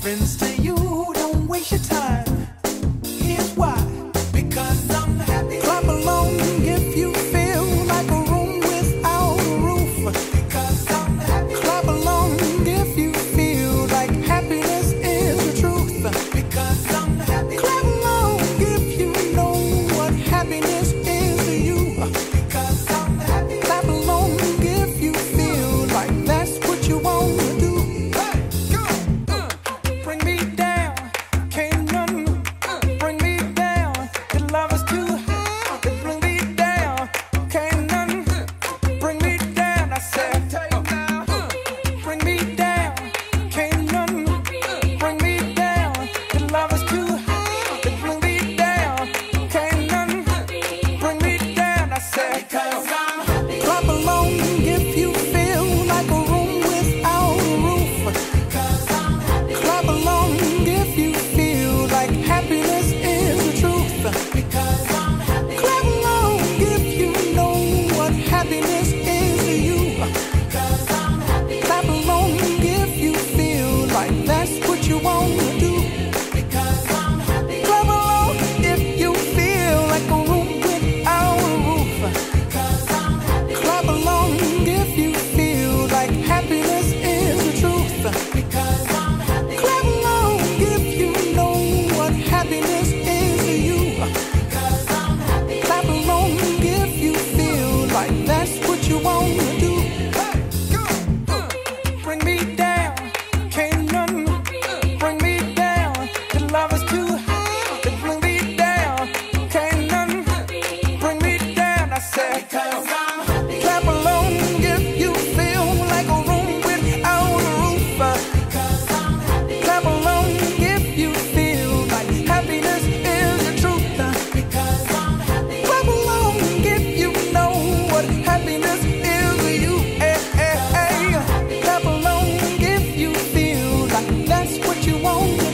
happens to you, don't waste your time. Here's why. Because I'm happy. Clap along if you feel like a room without a roof. Because I'm happy. Clap along if you feel like happiness is the truth. Because I'm happy. Clap along if you know what happiness is to you. Because I'm happy. Clap along if you feel like that's what you want to do. Bring me down, can't none bring me down. The love is too high. Bring me down, can't none bring me down. I said, bring me down, can't none bring me down. The love is too high. Bring me down, can't none bring me down. I said, clap along if you feel like a room without a roof. Clap along if you feel like happiness is the truth. Because I'm happy. Clap along if you know what happiness is to you. Because I'm happy. Clap along if you feel like that's what you want to do. Because I'm happy. Clap along if you feel like a room without a roof. Because I'm happy. Clap along if you feel like happiness is the truth. Because I'm happy. Clap along if you know what happiness is to you. Because I'm happy. Clap along if you feel like that's what you want to do. Bring me down, can't none bring me down. The love is too high. Bring me down, can't none bring me down. I said, because I'm happy. Clap along if you feel like a room without a roof. Because I'm happy. Clap along if you feel like happiness is the truth. Because I'm happy. Clap along if you know what happiness is to you. Clap along if you feel like that's what you want.